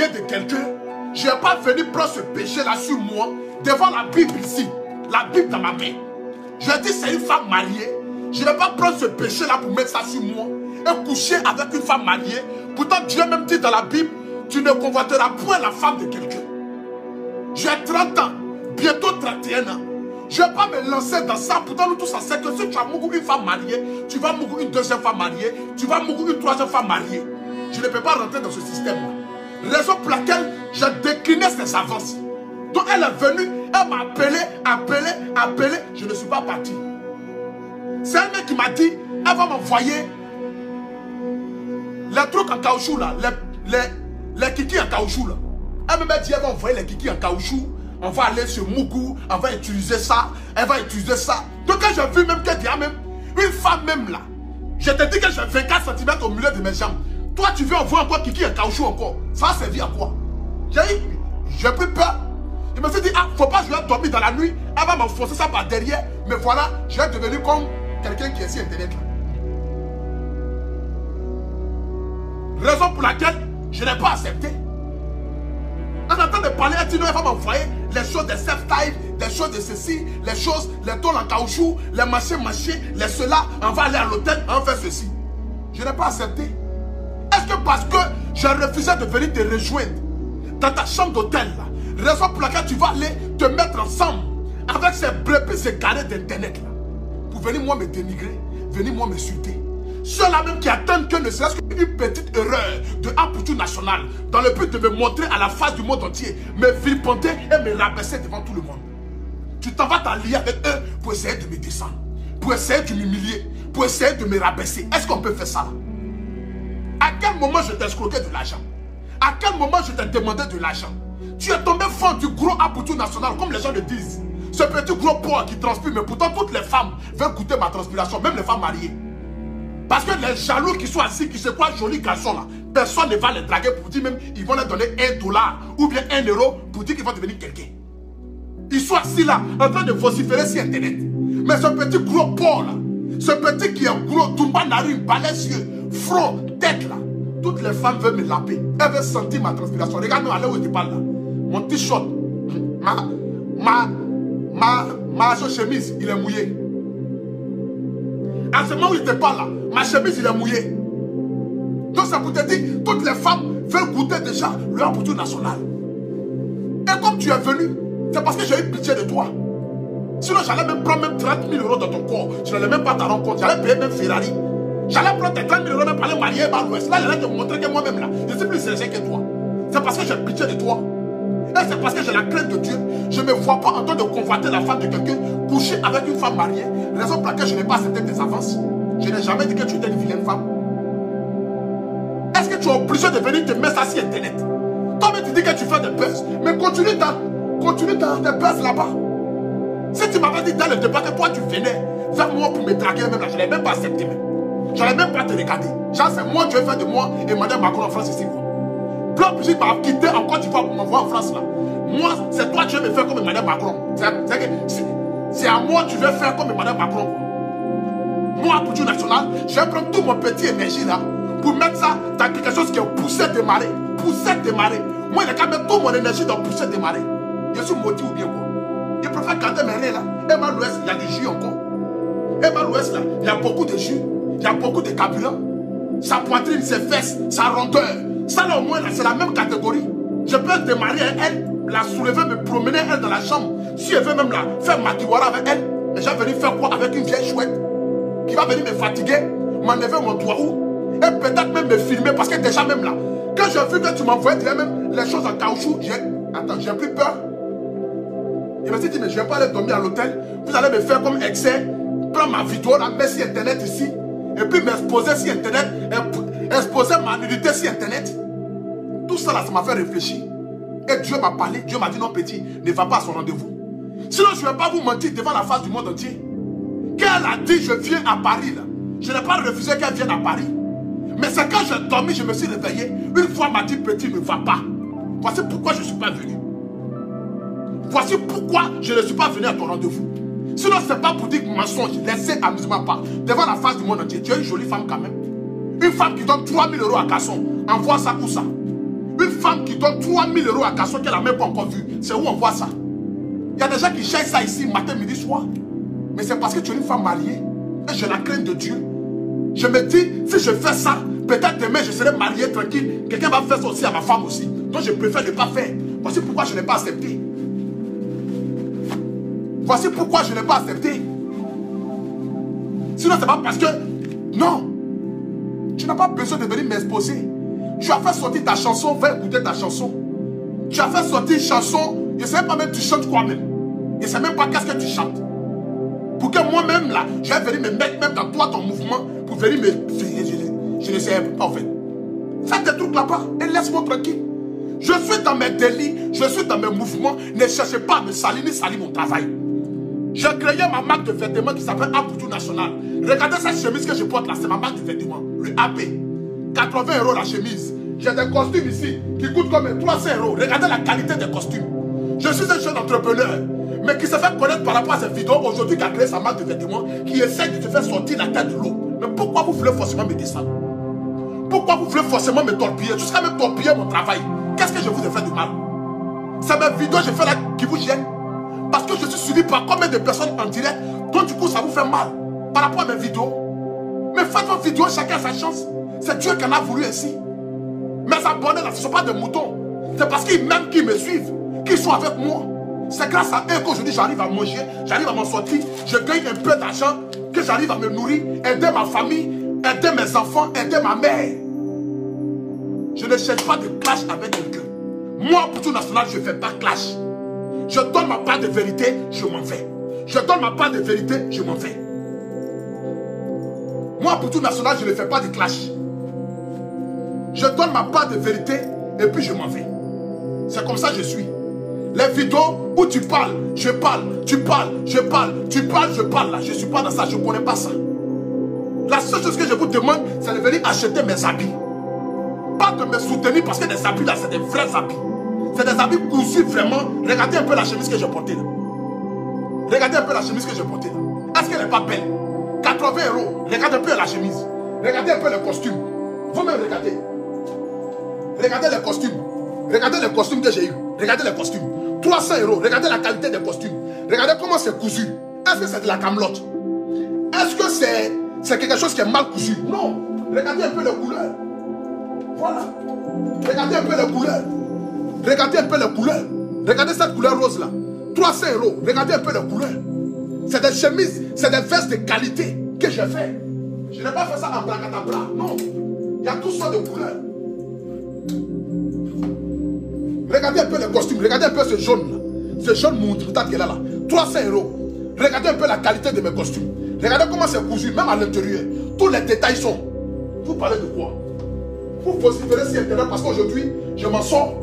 de quelqu'un. Je n'ai pas venu prendre ce péché là sur moi, devant la Bible ici, la Bible dans ma main. Je dis c'est une femme mariée. Je ne vais pas prendre ce péché là pour mettre ça sur moi et coucher avec une femme mariée. Pourtant Dieu même dit dans la Bible, tu ne convoiteras point la femme de quelqu'un. J'ai 30 ans, bientôt 31 ans. Je ne vais pas me lancer dans ça. Pourtant nous tous on sait que si tu as mouru une femme mariée, tu vas mourir une deuxième femme mariée, tu vas mourir une troisième femme mariée. Je ne peux pas rentrer dans ce système-là. Raison pour laquelle j'ai décliné ses avances. Donc elle est venue, elle m'a appelé, je ne suis pas parti. C'est elle-même qui m'a dit, elle va m'envoyer les trucs en caoutchouc là, les kikis en caoutchouc là. Elle m'a dit, elle va envoyer les kikis en caoutchouc on va aller sur Mougou, on va utiliser ça, elle va utiliser ça. Donc quand j'ai vu même qu'il y a même une femme même là, je te dis que j'ai 24 cm au milieu de mes jambes. Toi tu veux envoyer encore Kiki un caoutchouc encore. Ça a servi à quoi? J'ai pris peur. Je me suis dit, ah, faut pas que je vais dormir dans la nuit, elle va m'enfoncer ça par derrière. Mais voilà, je vais devenir comme quelqu'un qui est sur Internet là. Raison pour laquelle je n'ai pas accepté. En train de parler, elle va m'envoyer les choses de self-type, des choses de ceci, les choses, les tôles en caoutchouc, les machins, les cela, on va aller à l'hôtel, on fait ceci. Je n'ai pas accepté. Est-ce que parce que j'ai refusé de venir te rejoindre dans ta chambre d'hôtel là, raison pour laquelle tu vas aller te mettre ensemble avec ces brebis égarés d'internet là, pour venir moi me dénigrer, venir moi m'insulter. Ceux-là même qui attendent que ne serait-ce qu'une petite erreur de Aputu national dans le but de me montrer à la face du monde entier, me vilipender et me rabaisser devant tout le monde. Tu t'en vas t'allier avec eux pour essayer de me descendre, pour essayer de m'humilier, pour essayer de me rabaisser. Est-ce qu'on peut faire ça là? À quel moment je t'ai escroqué de l'argent? À quel moment je t'ai demandé de l'argent? Tu es tombé fort du gros Aputu national, comme les gens le disent. Ce petit gros porc qui transpire, mais pourtant toutes les femmes veulent goûter ma transpiration, même les femmes mariées. Parce que les jaloux qui sont assis, qui se croient jolis garçons là, personne ne va les draguer pour dire même ils vont leur donner $1 ou bien 1 euro pour dire qu'ils vont devenir quelqu'un. Ils sont assis là, en train de vociférer sur Internet. Mais ce petit gros porc là, ce petit qui est gros, Toumba narine, balèze yeux, front, tête là, toutes les femmes veulent me laper. Elles veulent sentir ma transpiration. Regarde-moi à l'heure où tu parles là. Mon t-shirt, ma chemise, il est mouillé. À ce moment où je te parle là, ma chemise il est mouillée. Donc ça pour te dire, toutes les femmes veulent goûter déjà le Aputu national. Et comme tu es venu, c'est parce que j'ai eu pitié de toi. Sinon j'allais même prendre même 30 000 euros dans ton corps. Je n'allais même pas t'en rendre compte. J'allais payer même Ferrari. J'allais prendre tes 30 000 euros même pour aller marier à l'ouest. Là j'allais te montrer que moi-même là, je suis plus sérieux que toi. C'est parce que j'ai pitié de toi. Et c'est parce que j'ai la crainte de Dieu. Je ne me vois pas en train de convoiter la femme de quelqu'un, coucher avec une femme mariée. Raison pour laquelle je n'ai pas accepté tes avances. Je n'ai jamais dit que tu étais une vilaine femme. Est-ce que tu es obligé de venir te mettre ça sur Internet? Toi-même tu dis que tu fais des buzz. Mais continue dans tes buzz là-bas. Si tu m'avais dit dans le débat que toi tu venais vers moi pour me draguer même là, je n'allais même pas accepté même. Je n'allais même pas te regarder. Genre c'est moi tu veux faire de moi et Madame Macron en France ici. Blanc Brigitte m'a quitté en Côte d'Ivoire pour m'envoyer en France là. Moi, c'est toi qui veux me faire comme Madame Macron. C'est à moi que tu veux faire comme Madame Macron. Moi, pour du national, je vais prendre tout mon petit énergie là pour mettre ça dans quelque chose qui est poussé démarrer. Poussé démarrer. Moi, il a qu'à mettre toute mon énergie dans pousser démarrer. Je suis maudit ou bien quoi. Je préfère garder mes reins là. Et mal l'ouest, il y a du jus encore. Et mal l'ouest là, il y a beaucoup de jus. Il y a beaucoup de carburant. Sa poitrine, ses fesses, sa rondeur. Ça là au moins c'est la même catégorie. Je peux démarrer elle, la soulever, me promener elle dans la chambre. Si elle veut même la faire matiwara avec elle, mais j'ai venu faire quoi avec une vieille chouette qui va venir me fatiguer, m'enlever mon toit où, et peut-être même me filmer parce que déjà même là, quand j'ai vu que tu m'envoyais même les choses en caoutchouc, j'ai plus peur. Je me suis dit mais je ne vais pas aller dormir à l'hôtel, vous allez me faire comme excès, prendre ma vidéo, la mettre sur Internet ici, et puis m'exposer sur Internet, exposer ma nudité sur Internet. Tout ça là, ça m'a fait réfléchir. Et Dieu m'a parlé, Dieu m'a dit non petit, ne va pas à son rendez-vous. Sinon je ne vais pas vous mentir devant la face du monde entier. Qu'elle a dit je viens à Paris là, je n'ai pas refusé qu'elle vienne à Paris. Mais c'est quand j'ai dormi, je me suis réveillé. Une fois m'a dit petit ne va pas. Voici pourquoi je ne suis pas venu. Voici pourquoi je ne suis pas venu à ton rendez-vous. Sinon ce n'est pas pour dire mensonge, laissez amusement pas. Devant la face du monde entier, tu es une jolie femme quand même. Une femme qui donne 3 000 euros à Casson, envoie ça où ça? Une femme qui donne 3 000 euros à Casson qu'elle n'a même pas encore vu, c'est où on voit ça? Il y a des gens qui cherchent ça ici, matin, midi, soir. Mais c'est parce que tu es une femme mariée. Et j'ai la crainte de Dieu. Je me dis, si je fais ça, peut-être demain je serai marié tranquille. Quelqu'un va faire ça aussi à ma femme aussi. Donc je préfère ne pas faire. Voici pourquoi je n'ai pas accepté. Voici pourquoi je n'ai pas accepté. Sinon, c'est pas parce que... Non. Tu n'as pas besoin de venir m'exposer. Tu as fait sortir ta chanson, va écouter ta chanson. Tu as fait sortir une chanson, je ne sais pas même tu chantes quoi même. Je ne sais même pas qu'est-ce que tu chantes. Pour que moi-même là, je vais venir me mettre même dans toi ton mouvement, pour venir me... Je ne sais pas en fait. Fais tes trucs là-bas et laisse-moi tranquille. Je suis dans mes délits, je suis dans mes mouvements. Ne cherchez pas à me salir ni salir mon travail. J'ai créé ma marque de vêtements qui s'appelle Aputu National. Regardez cette chemise que je porte là, c'est ma marque de vêtements. Le AP. 80 € la chemise. J'ai des costumes ici qui coûtent comme 300 €. Regardez la qualité des costumes. Je suis un jeune entrepreneur, mais qui se fait connaître par rapport à cette vidéo aujourd'hui qui a créé sa marque de vêtements, qui essaie de te faire sortir la tête de l'eau. Mais pourquoi vous voulez forcément me descendre? Pourquoi vous voulez forcément me torpiller? Jusqu'à me torpiller mon travail. Qu'est-ce que je vous ai fait de mal? C'est mes vidéos que je fais là qui vous gênent. Parce que je suis suivi par combien de personnes en direct, donc du coup ça vous fait mal par rapport à mes vidéos. Mais faites vos vidéos, chacun a sa chance. C'est Dieu qui en a voulu ainsi. Mes abonnés là, ce ne sont pas des moutons. C'est parce qu'ils m'aiment, qu'ils me suivent, qu'ils sont avec moi. C'est grâce à eux qu'aujourd'hui j'arrive à manger, j'arrive à m'en sortir, je gagne un peu d'argent, que j'arrive à me nourrir, aider ma famille, aider mes enfants, aider ma mère. Je ne cherche pas de clash avec quelqu'un. Moi, pour tout national, je ne fais pas clash. Je donne ma part de vérité, je m'en vais. Je donne ma part de vérité, je m'en vais. Moi, pour tout national, je ne fais pas de clash. Je donne ma part de vérité et puis je m'en vais. C'est comme ça que je suis. Les vidéos où tu parles, je parle, tu parles, je parle, tu parles, je parle. Là, je ne suis pas dans ça, je ne connais pas ça. La seule chose que je vous demande, c'est de venir acheter mes habits. Pas de me soutenir parce que les habits là, c'est des vrais habits. C'est des habits cousus vraiment. Regardez un peu la chemise que j'ai portée là. Regardez un peu la chemise que j'ai portée là. Est-ce qu'elle n'est pas belle? 80 €. Regardez un peu la chemise. Regardez un peu le costume. Vous-même regardez. Regardez les costumes. Regardez les costumes que j'ai eu. Regardez les costumes. 300 €. Regardez la qualité des costumes. Regardez comment c'est cousu. Est-ce que c'est de la camelote? Est-ce que c'est quelque chose qui est mal cousu? Non. Regardez un peu les couleurs. Voilà. Regardez un peu les couleurs. Regardez un peu les couleurs. Regardez cette couleur rose là. 300 €. Regardez un peu les couleurs. C'est des chemises, c'est des vestes de qualité que j'ai fait. Je n'ai pas fait ça en bracadabra. Non. Il y a toutes sortes de couleurs. Regardez un peu les costumes. Regardez un peu ce jaune là. Ce jaune moutarde qu'elle a là. 300 €. Regardez un peu la qualité de mes costumes. Regardez comment c'est cousu, même à l'intérieur. Tous les détails sont. Vous parlez de quoi? Vous vociférez sur Internet parce qu'aujourd'hui, je m'en sors.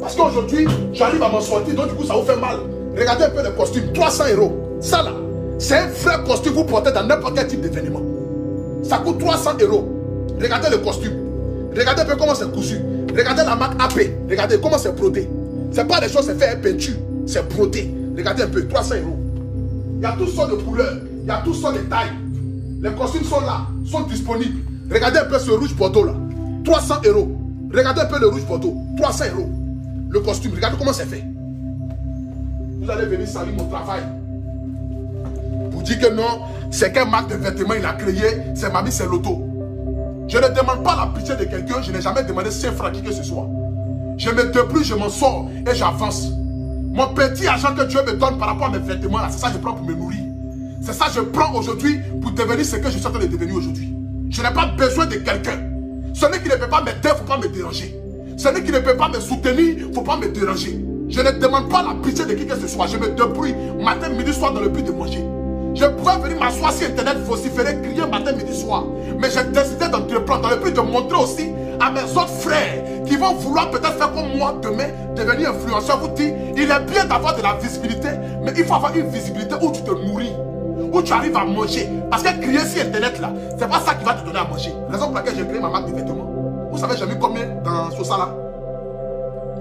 Parce qu'aujourd'hui, j'arrive à m'en sortir, donc du coup, ça vous fait mal. Regardez un peu les costumes, 300 €. Ça là, c'est un vrai costume que vous portez dans n'importe quel type d'événement. Ça coûte 300 €. Regardez le costume. Regardez un peu comment c'est cousu. Regardez la marque AP. Regardez comment c'est brodé. C'est pas des choses, c'est fait en peinture. C'est brodé. Regardez un peu, 300 €. Il y a toutes sortes de couleurs. Il y a toutes sortes de tailles. Les costumes sont là, sont disponibles. Regardez un peu ce rouge bordeaux là. 300 €. Regardez un peu le rouge bordeaux. 300 €. Le costume, regardez comment c'est fait. Vous allez venir salir mon travail. Vous dites que non, c'est quelle marque de vêtements il a créé, c'est Mami, c'est l'auto. Je ne demande pas la pitié de quelqu'un, je n'ai jamais demandé 5 francs qui que ce soit. Je me débrouille, je m'en sors et j'avance. Mon petit argent que Dieu me donne par rapport à mes vêtements, c'est ça que je prends pour me nourrir. C'est ça que je prends aujourd'hui pour devenir ce que je suis en train de devenir aujourd'hui. Je n'ai pas besoin de quelqu'un. Celui qui ne peut pas m'aider, il ne faut pas me déranger. Celui qui ne peut pas me soutenir, il ne faut pas me déranger. Je ne demande pas la pitié de qui que ce soit. Je me débrouille matin, midi, soir dans le but de manger. Je pouvais venir m'asseoir sur Internet, vociférer, crier matin, midi, soir. Mais j'ai décidé d'entreprendre dans le but de montrer aussi à mes autres frères qui vont vouloir peut-être faire comme moi demain, devenir influenceur. Vous dire, il est bien d'avoir de la visibilité, mais il faut avoir une visibilité où tu te nourris, où tu arrives à manger. Parce que crier sur Internet là, c'est pas ça qui va te donner à manger. Raison pour laquelle j'ai créé ma marque de vêtements. Vous savez, j'ai mis combien dans ce ça là?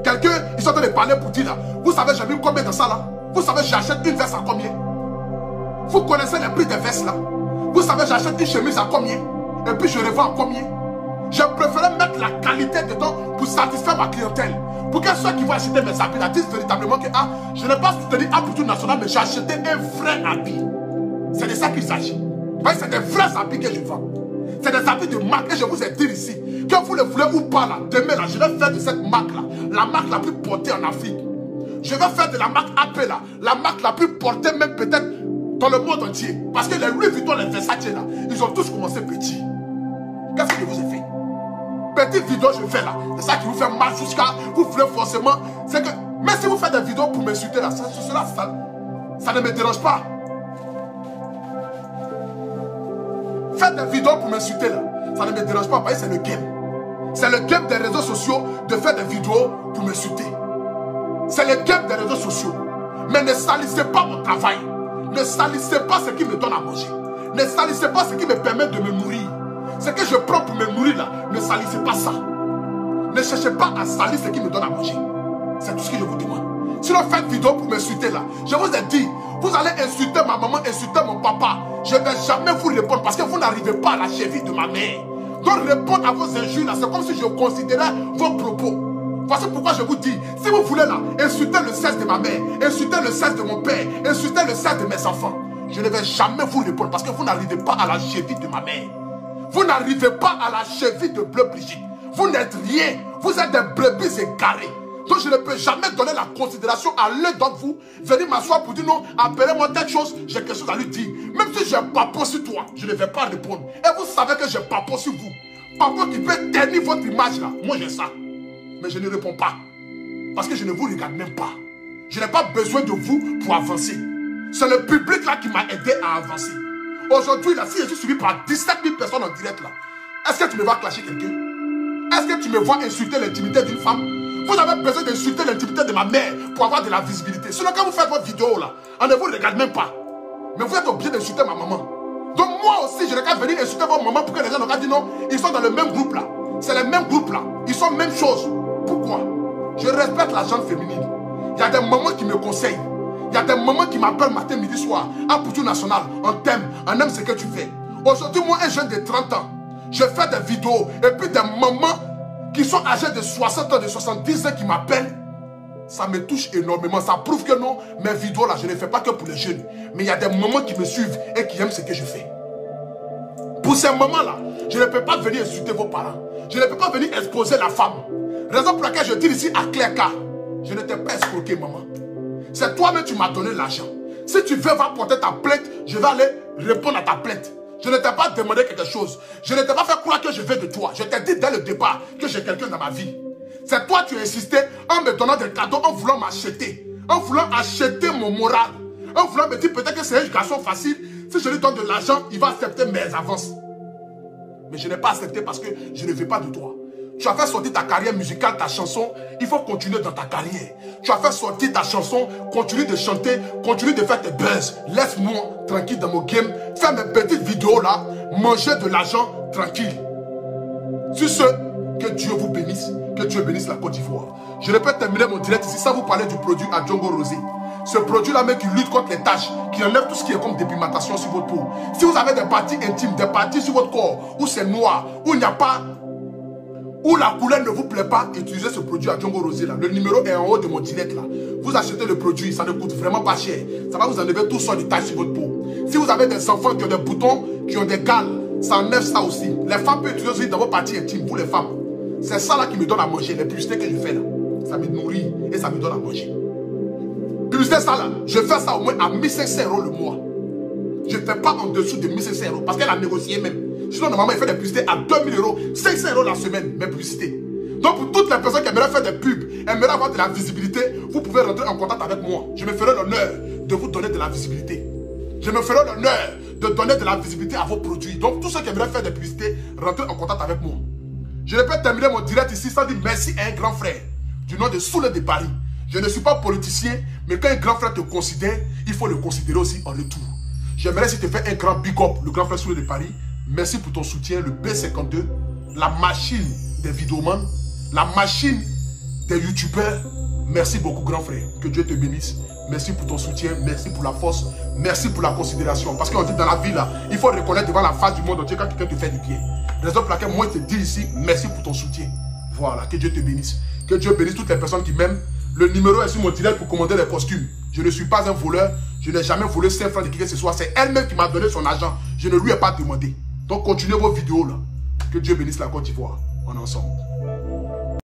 Quelqu'un, ils sont en train de parler pour dire là. Vous savez, j'ai mis combien dans ça là? Vous savez, j'achète une veste à combien? Vous connaissez les prix des vestes là? Vous savez, j'achète une chemise à combien? Et puis je revends à combien? Je préférais mettre la qualité dedans pour satisfaire ma clientèle. Pour que ceux qui vont acheter mes habits là disent véritablement que ah, je n'ai pas soutenu Aputu National, mais j'ai acheté un vrai habit. C'est de ça qu'il s'agit. C'est des vrais habits que je vends. C'est des habits de marque. Et je vous ai dit ici, que vous le voulez ou pas là, demain là, je vais faire de cette marque là, la marque la plus portée en Afrique. Je vais faire de la marque AP là, la marque la plus portée même peut-être dans le monde entier. Parce que les Louis Vuitton, les Versace là, ils ont tous commencé petits. Qu'est-ce que je vous ai fait? Petite vidéo je fais là, c'est ça qui vous fait mal jusqu'à, vous voulez forcément, c'est que, même si vous faites des vidéos pour m'insulter là, ça ne me dérange pas. Faites des vidéos pour m'insulter là, ça ne me dérange pas, parce que c'est le game. C'est le game des réseaux sociaux de faire des vidéos pour m'insulter. C'est le game des réseaux sociaux. Mais ne salissez pas mon travail. Ne salissez pas ce qui me donne à manger. Ne salissez pas ce qui me permet de me nourrir. Ce que je prends pour me nourrir là, ne salissez pas ça. Ne cherchez pas à salir ce qui me donne à manger. C'est tout ce que je vous demande. Sinon, faites vidéo pour m'insulter là. Je vous ai dit, vous allez insulter ma maman, insulter mon papa. Je ne vais jamais vous répondre parce que vous n'arrivez pas à la cheville de ma mère. Donc répondre à vos injures là, c'est comme si je considérais vos propos. Voici pourquoi je vous dis, si vous voulez là, insulter le sexe de ma mère, insulter le sexe de mon père, insulter le sexe de mes enfants, je ne vais jamais vous répondre parce que vous n'arrivez pas à la cheville de ma mère. Vous n'arrivez pas à la cheville de Bleu Brigitte. Vous n'êtes rien. Vous êtes des brebis égarés. Donc je ne peux jamais donner la considération à l'un d'entre vous. Venir m'asseoir pour dire non, appelez-moi telle chose, j'ai quelque chose à lui dire. Même si j'ai papo sur toi, je ne vais pas répondre. Et vous savez que j'ai papo sur vous. Papo qui peut ternir votre image là. Moi j'ai ça. Mais je ne réponds pas. Parce que je ne vous regarde même pas. Je n'ai pas besoin de vous pour avancer. C'est le public là qui m'a aidé à avancer. Aujourd'hui là, si je suis suivi par 17 000 personnes en direct là, est-ce que tu me vas clasher quelqu'un? Est-ce que tu me vois insulter l'intimité d'une femme? Vous avez besoin d'insulter l'intimité de ma mère pour avoir de la visibilité. Sinon, quand vous faites votre vidéo là, on ne vous regarde même pas. Mais vous êtes obligé d'insulter ma maman. Donc moi aussi, je n'ai qu'à venir insulter votre maman pour que les gens n'ont dit non, ils sont dans le même groupe là. C'est le même groupe là. Ils sont même chose. Pourquoi? Je respecte la gente féminine. Il y a des mamans qui me conseillent. Il y a des mamans qui m'appellent matin, midi, soir. À Poutou National, on t'aime, on aime ce que tu fais. Aujourd'hui, moi, un jeune de 30 ans, je fais des vidéos. Et puis des mamans qui sont âgées de 60 ans, de 70 ans qui m'appellent. Ça me touche énormément. Ça prouve que non, mes vidéos là, je ne les fais pas que pour les jeunes. Mais il y a des mamans qui me suivent et qui aiment ce que je fais. Pour ces mamans là, je ne peux pas venir insulter vos parents. Je ne peux pas venir exposer la femme. Raison pour laquelle je dis ici à clair cas, je ne t'ai pas escroqué, maman. C'est toi-même qui m'as donné l'argent. Si tu veux, va porter ta plainte, je vais aller répondre à ta plainte. Je ne t'ai pas demandé quelque chose. Je ne t'ai pas fait croire que je veux de toi. Je t'ai dit dès le départ que j'ai quelqu'un dans ma vie. C'est toi qui as insisté en me donnant des cadeaux, en voulant m'acheter. En voulant acheter mon moral. En voulant me dire peut-être que c'est un garçon facile. Si je lui donne de l'argent, il va accepter mes avances. Mais je n'ai pas accepté parce que je ne veux pas de toi. Tu as fait sortir ta carrière musicale, ta chanson. Il faut continuer dans ta carrière. Tu as fait sortir ta chanson. Continue de chanter. Continue de faire tes buzz. Laisse-moi tranquille dans mon game. Faire mes petites vidéos là. Manger de l'argent tranquille. Sur ce, que Dieu vous bénisse. Que Dieu bénisse la Côte d'Ivoire. Je ne peux terminer mon direct ici sans vous parler du produit Adjongo Rosé. Ce produit-là même qui lutte contre les taches, qui enlève tout ce qui est comme dépigmentation sur votre peau. Si vous avez des parties intimes, des parties sur votre corps, où c'est noir, où il n'y a pas... où la couleur ne vous plaît pas, utilisez ce produit à Adjongo Rosé là. Le numéro est en haut de mon direct là. Vous achetez le produit, ça ne coûte vraiment pas cher. Ça va vous enlever tout son détail sur votre peau. Si vous avez des enfants qui ont des boutons, qui ont des gales, ça enlève ça aussi. Les femmes peuvent utiliser aussi dans vos parties intimes, pour les femmes. C'est ça là qui me donne à manger, les publicités que je fais là. Ça me nourrit et ça me donne à manger. Publicité ça là, je fais ça au moins à 1500 € le mois. Je ne fais pas en dessous de 1500 € parce qu'elle a négocié même. Sinon, normalement, il fait des publicités à 2000 €, 500 € la semaine, mes publicités. Donc, pour toutes les personnes qui aimeraient faire des pubs, aimeraient avoir de la visibilité, vous pouvez rentrer en contact avec moi. Je me ferai l'honneur de vous donner de la visibilité. Je me ferai l'honneur de donner de la visibilité à vos produits. Donc, tous ceux qui aimeraient faire des publicités, rentrez en contact avec moi. Je ne peux terminer mon direct ici sans dire merci à un grand frère du nom de Soule de Paris. Je ne suis pas politicien, mais quand un grand frère te considère, il faut le considérer aussi en retour. J'aimerais si tu fais un grand big up, le grand frère Soule de Paris. Merci pour ton soutien, le B52, la machine des vidéomans, la machine des youtubeurs. Merci beaucoup, grand frère. Que Dieu te bénisse. Merci pour ton soutien, merci pour la force, merci pour la considération. Parce qu'on dit dans la vie, là, il faut reconnaître devant la face du monde entier quand quelqu'un te fait du bien. Raison pour laquelle moi, je te dis ici, merci pour ton soutien. Voilà, que Dieu te bénisse. Que Dieu bénisse toutes les personnes qui m'aiment. Le numéro est sur mon direct pour commander les costumes. Je ne suis pas un voleur. Je n'ai jamais volé 5 francs de qui que ce soit. C'est elle-même qui m'a donné son argent. Je ne lui ai pas demandé. Donc continuez vos vidéos là. Que Dieu bénisse la Côte d'Ivoire. On est ensemble.